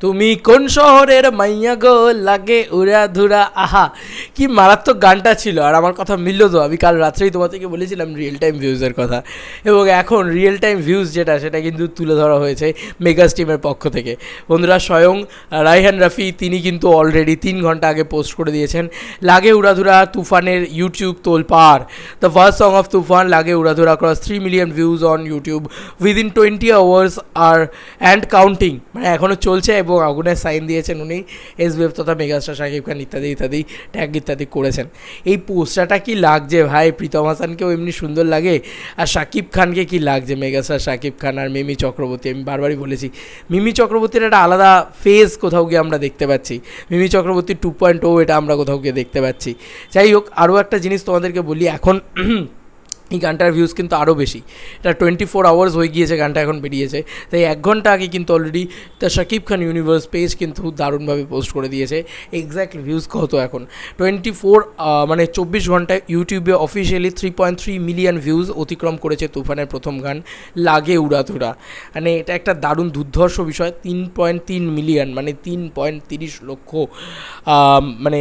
তুমি কোন শহরের মাইয়া গো লাগে উড়া ধুরা আহা, কি মারাত্মক গানটা ছিল। আর আমার কথা মিলল তো, আমি কাল রাত্রেই তোমাদেরকে বলেছিলাম রিয়েল টাইম ভিউজের কথা, এবং এখন রিয়েল টাইম ভিউজ যেটা সেটা কিন্তু তুলে ধরা হয়েছে মেগাস টিমের পক্ষ থেকে। বন্ধুরা, স্বয়ং রায়হান রাফি তিনি কিন্তু অলরেডি 3 ঘন্টা আগে পোস্ট করে দিয়েছেন লাগে উড়াধুরা তুফানের ইউটিউব তোলপাড়। The first song of Toofan লাগে Uradhura cross 3 million views on YouTube within 20 hours আর অ্যান্ড কাউন্টিং, মানে এখনও চলছে। এবং আগুনের সাইন দিয়েছেন উনি, এসবিএফ তথা মেগাস্টার শাকিব খান ইত্যাদি ইত্যাদি ট্যাগ ইত্যাদি করেছেন। এই পোস্টারটা কি লাগছে ভাই, প্রীতম হাসানকেও এমনি সুন্দর লাগে, আর শাকিব খানকে কি লাগছে, মেগাস্টার শাকিব খান আর মিমি চক্রবর্তী। আমি বারবারই বলেছি মিমি চক্রবর্তীর একটা আলাদা ফেজ কোথাও গিয়ে আমরা দেখতে পাচ্ছি, মিমি চক্রবর্তীর 2.0 এটা আমরা কোথাও গিয়ে দেখতে পাচ্ছি। যাই হোক, আরও একটা জিনিস তোমাদেরকে বলি, এখন এই গানটার ভিউজ কিন্তু আরও বেশি, এটা 24 আওয়ার্স হয়ে গিয়েছে গানটা এখন বেরিয়েছে, তাই 1 ঘন্টা আগে কিন্তু already the Shakib Khan universe page কিন্তু দারুণভাবে পোস্ট করে দিয়েছে এক্স্যাক্ট ভিউজ কত এখন 24 মানে 24 ঘন্টায় ইউটিউবে অফিসিয়ালি 3.3 মিলিয়ন ভিউজ অতিক্রম করেছে তুফানের প্রথম গান লাগে উড়াধুরা। মানে এটা একটা দারুণ দুর্ধর্ষ বিষয়, 3.3 মিলিয়ন মানে 3.30 লক্ষ, মানে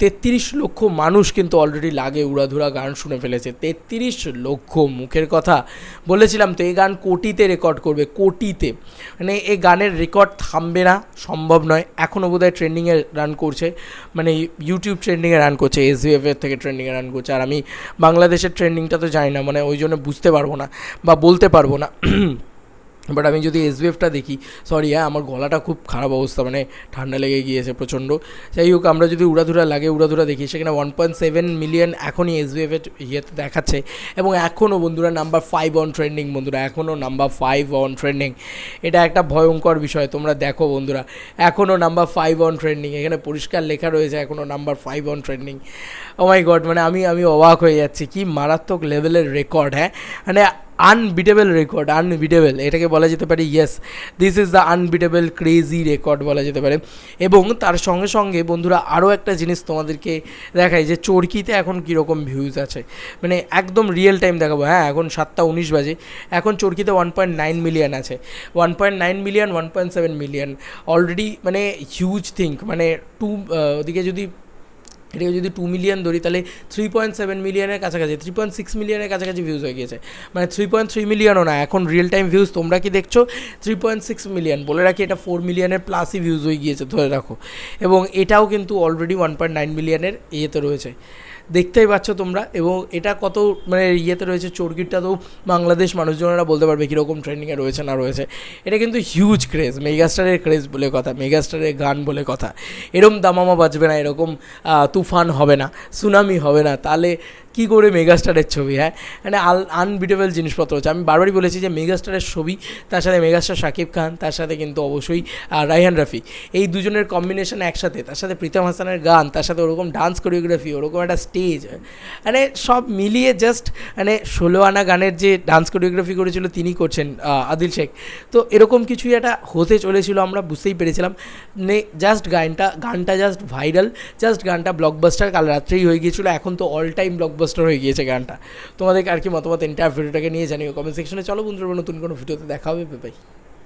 33 লক্ষ মানুষ কিন্তু অলরেডি লাগে উড়াধুরা গান শুনে ফেলেছে। 33 লক্ষ, মুখের কথা বলেছিলাম তো, এই গান কোটিতে রেকর্ড করবে, কোটিতে। মানে এই গানের রেকর্ড থামবে না, সম্ভব নয়। এখনও বোধহয় ট্রেন্ডিংয়ে রান করছে, মানে ইউটিউব ট্রেন্ডিংয়ে রান করছে, এসবিএফের থেকে ট্রেন্ডিংয়ে রান করছে। আর আমি বাংলাদেশের ট্রেন্ডিংটা তো জানি না, মানে ওই জন্য বুঝতে পারবো না বা বলতে পারবো না। বাট আমি যদি এসবিএফটা দেখি, সরি হ্যাঁ, আমার গলাটা খুব খারাপ অবস্থা, মানে ঠান্ডা লেগে গিয়েছে প্রচণ্ড। যাই হোক, আমরা যদি উড়াধুরা লাগে উড়াধুরা দেখি, সেখানে 1.7 মিলিয়ন এখনই এসবিএফের ইয়েতে দেখাচ্ছে, এবং এখনও বন্ধুরা নাম্বার 5 অন ট্রেন্ডিং। বন্ধুরা, এখনও নাম্বার 5 অন ট্রেন্ডিং, এটা একটা ভয়ঙ্কর বিষয়। তোমরা দেখো বন্ধুরা, এখনও নাম্বার 5 অন ট্রেন্ডিং, এখানে পরিষ্কার লেখা রয়েছে এখনও number 5 on trending. Oh my god, মানে আমি অবাক হয়ে যাচ্ছি, কি মারাত্মক লেভেলের রেকর্ড। হ্যাঁ, মানে আনবিটেবল রেকর্ড, আনবিটেবল এটাকে বলা যেতে পারে। Yes, this is the unbeatable crazy record বলা যেতে পারে। এবং তার সঙ্গে সঙ্গে বন্ধুরা আরও একটা জিনিস তোমাদেরকে দেখাই, যে চরকিতে এখন কীরকম ভিউজ আছে, মানে একদম রিয়েল টাইম দেখাবো। হ্যাঁ, এখন 7:19 বাজে, এখন চরকিতে 1.9 মিলিয়ন আছে, 1.9 মিলিয়ন 1.7 মিলিয়ন অলরেডি, মানে হিউজ থিঙ্ক। মানে ওদিকে যদি এটাকে যদি 2 মিলিয়ন ধরি, তাহলে 3.7 মিলিয়নের কাছাকাছি, 3.6 মিলিয়নের কাছাকাছি ভিউজ হয়ে গিয়েছে। মানে 3.3 মিলিয়নও না, এখন রিয়েল টাইম ভিউজ তোমরা কি দেখছো 3.6 মিলিয়ন। বলে রাখি, এটা 4 মিলিয়নের প্লাসই ভিউজ হয়ে গিয়েছে ধরে রাখো, এবং এটাও কিন্তু অলরেডি 1.9 মিলিয়নের ইয়েতে রয়েছে, দেখতেই পাচ্ছ তোমরা। এবং এটা কত মানে ইয়েতে রয়েছে, চরকিটা তো বাংলাদেশ মানুষজনেরা বলতে পারবে কীরকম ট্রেন্ডিংয়ে রয়েছে না রয়েছে। এটা কিন্তু হিউজ ক্রেজ, মেগাস্টারের ক্রেজ বলে কথা, মেগাস্টারের গান বলে কথা। এরকম দামামা বাজবে না, এরকম তুফান হবে না, সুনামি হবে না, তাহলে কী করে মেগাস্টারের ছবি। হ্যাঁ, মানে আনবিটেবল জিনিসপত্র হচ্ছে। আমি বারবারই বলেছি যে মেগাস্টারের ছবি, তার সাথে মেগাস্টার শাকিব খান, তার সাথে কিন্তু অবশ্যই রায়হান রাফি, এই দুজনের কম্বিনেশন একসাথে, তার সাথে প্রীতম হাসানের গান, তার সাথে ওরকম ডান্স কোরিওগ্রাফি, ওরকম একটা স্টেজ, মানে সব মিলিয়ে জাস্ট মানে 16 আনা গানের যে ডান্স কোরিওগ্রাফি করেছিল তিনি করছেন আদিল শেখ। তো এরকম কিছুই একটা হতে চলেছিল, আমরা বুঝতেই পেরেছিলাম। জাস্ট গানটা জাস্ট ভাইরাল, জাস্ট গানটা ব্লকবাস্টার কাল রাত্রেই হয়ে গিয়েছিল, এখন তো অল টাইম ব্লকবাস্টার হয়ে গিয়েছে গানটা। তোমাদের আর কি মতামত এন্টায়ার ভিডিওটাকে নিয়ে জানিও কমেন্ট সেকশনে। চলো বন্ধুরা, নতুন কোনো ভিডিওতে দেখা হবে, বাই।